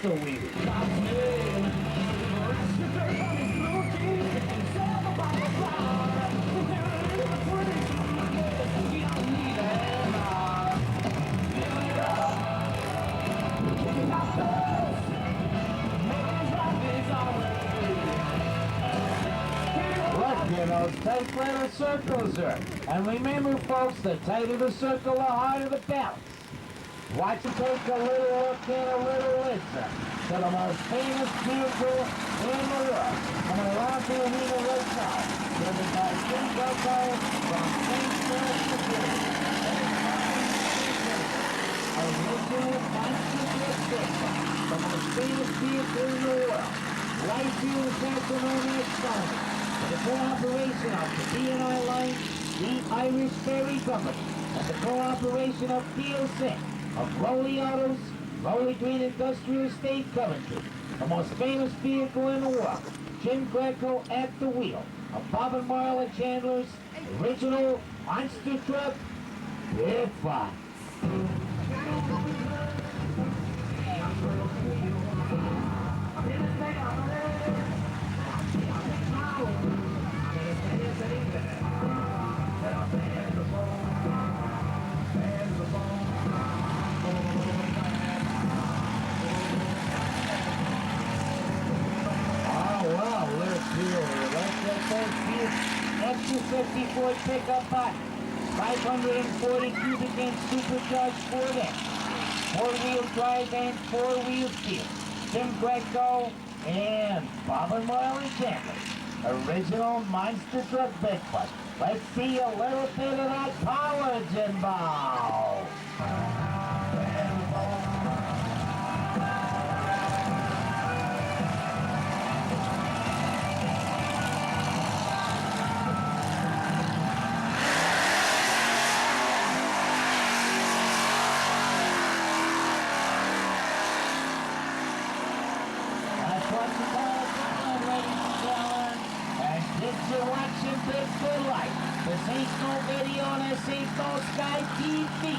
the wheel. Look, you know, tight little circles there. And remember, folks, the tighter the circle, the harder the balance. Watch it take a little look and a little listen to the most famous vehicle in the world. Coming around to the arena right now. Driven by C&TG from St. Louis, original monster truck vehicle. The most famous vehicle in the world. Right here in Central Northern Stoneleigh. The cooperation of the B&I Line, the Irish Ferry Company, and the cooperation of DLC, of Rowley Autos, Rowley Green Industrial Estate Coventry, the most famous vehicle in the world, Jim Greco at the wheel, of Bob and Marla Chandler's original monster truck, bigfoot. X54 pickup body, 540 cubic inch supercharged Ford engine, four-wheel drive and four-wheel steel. Jim Greco and Bob and Marley Chandler, original monster truck bigfoot. Let's see a little bit of that power, Jimbo. You're watching Bigfoot Life. This ain't no video, this ain't no Sky TV.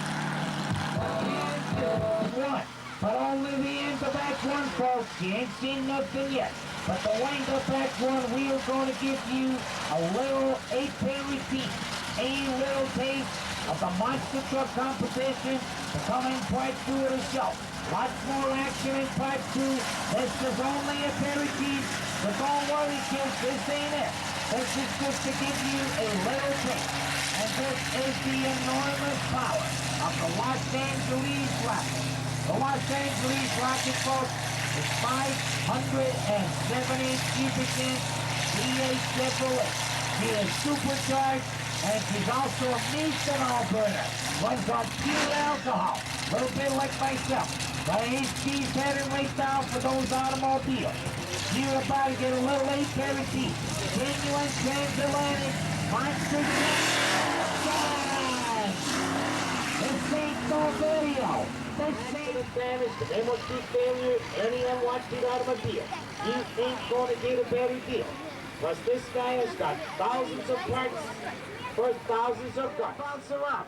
One, but only the end of Act 1, folks. You ain't seen nothing yet. But the wind up Act 1, we are going to give you a little 8-pin repeat, a little taste of the monster truck competition to come in part 2 of the show. Lots more action in part 2. This is only a parakeet, but don't worry, kids, this ain't it. This is just to give you a little taste. And this is the enormous power of the Los Angeles Rocket. The Los Angeles Rocket, folks, is 570 cubic inch V8 Chevrolet. She is supercharged, and she's also a methanol burner. Runs on pure alcohol, a little bit like myself. But HG's headed right down for those automobiles. You're about to get a little 8-parakeet. Genuine transatlantic monster truck. This ain't no video. This ain't damage to MOT failure any unwanted automobile. You ain't going to get a better deal. Plus this guy has got thousands of parts for thousands of cars. Bounce around.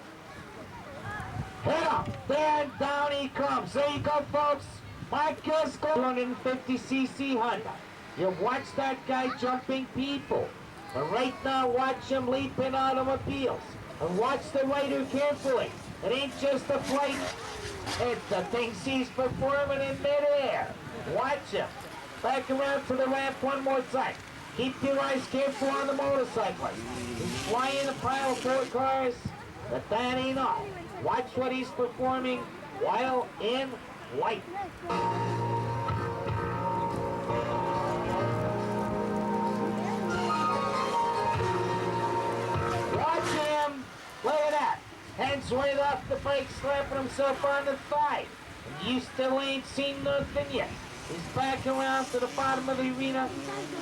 Head up, there and down he comes. There you go, folks. Marcus 250cc Honda. You watch that guy jumping people. But right now, watch him leaping automobiles. And watch the rider carefully. It ain't just a flight. It's the things he's performing in midair. Watch him. Back around to the ramp one more time. Keep your eyes careful on the motorcyclist. He's flying a pile of 4 cars, but that ain't all. Watch what he's performing while in flight. Watch him! Look at that! Hands right off the brake, slapping himself on the thigh. And you still ain't seen nothing yet. He's back around to the bottom of the arena.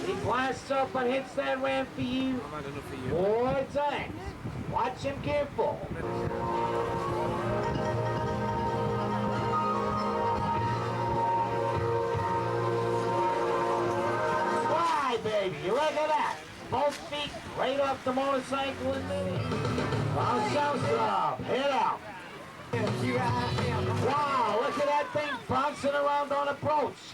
He blasts up and hits that ramp for you 4 times. Watch him careful. Fly, baby. Look at that. Both feet right off the motorcycle and bounce out, head out. Wow, look at that thing bouncing around on approach.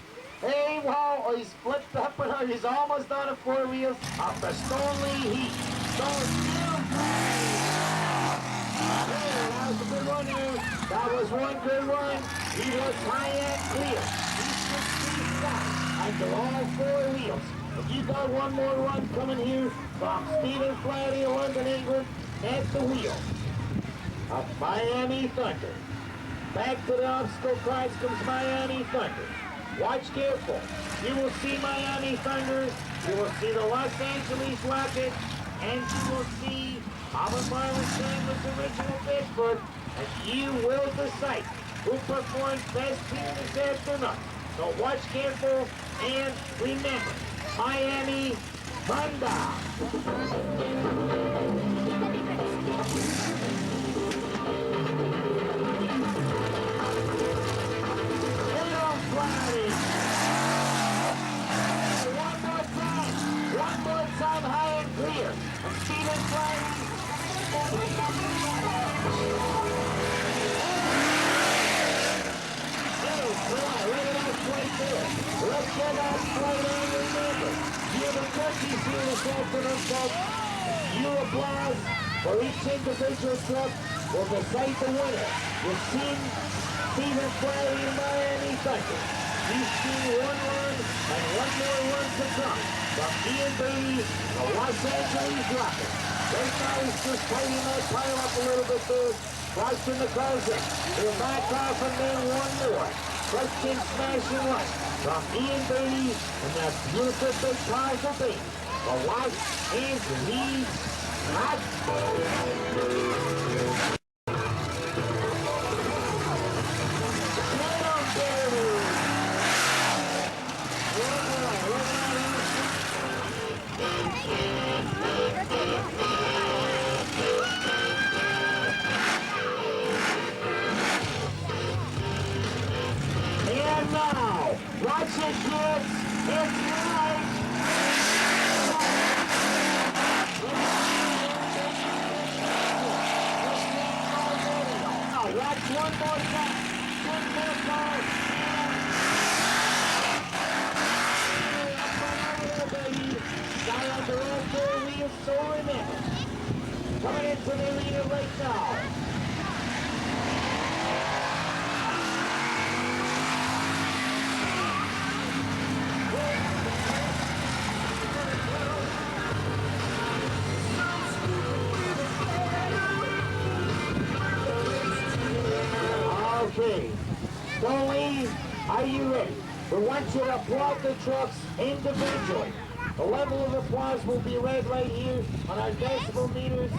Hey, wow, he's flipped up and he's almost on a four wheels off the Stoneleigh heat. That was a good one here. That was one good one. He was high and clear. He 6 feet down under all four wheels. If you got one more run coming here from Stephen Flaherty of London, England, at the wheel of Miami Thunder. Back to the obstacle course comes Miami Thunder. Watch careful. You will see Miami Thunder. You will see the Los Angeles Rocket. And you will see Robert Marlon Sandler's original Bigfoot. And you will decide who performs best here this afternoon. So watch careful and remember, Miami Thunder. High and clear. And Stephen Flaherty. Oh, boy, look at that plate there. Let's get that plate on, remember. You're the turkeys here this afternoon, folks. You applause for each individual truck will decide the winner. You've seen Stephen Flaherty in Miami Thunder. You've seen one run and one more run to come from Ian Beatty, the Los Angeles Rockets. Right now he's just tightening that pile up a little bit there, crossing the closer. He'll back off and then one more. Question smashing one from Ian Beatty and that beautiful big powerful beat. The Los Angeles Rockets. Now, watch it, kids. It's live. Now, watch one more time. One more time. Baby. Guy under all four wheels, so remember. Coming into the arena right now. Okay, Stoneleigh, are you ready? We want you to applaud the trucks individually. The level of applause will be read right here on our decibel meters.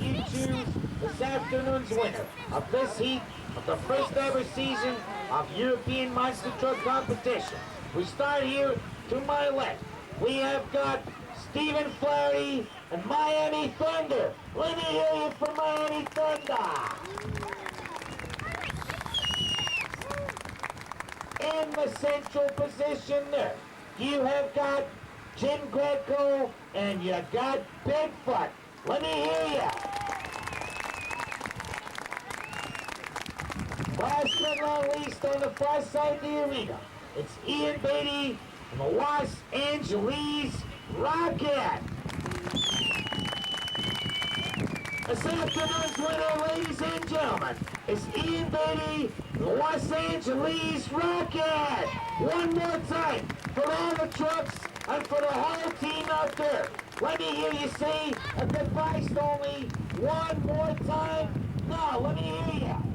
You choose this afternoon's winner of this heat of the first ever season of European Monster Truck Competition. We start here to my left. We have got Stephen Flaherty and Miami Thunder. Let me hear you from Miami Thunder. In the central position there, you have got Jim Greco and you got Bigfoot. Let me hear you. Last but not least, on the far side of the arena, it's Ian Beatty and the Los Angeles Rocket. This afternoon's winner, ladies and gentlemen, is Ian Beatty, the Los Angeles Rocket. One more time for all the trucks and for the whole team out there. Let me hear you say a goodbye, Stoneleigh. One more time. No, let me hear you.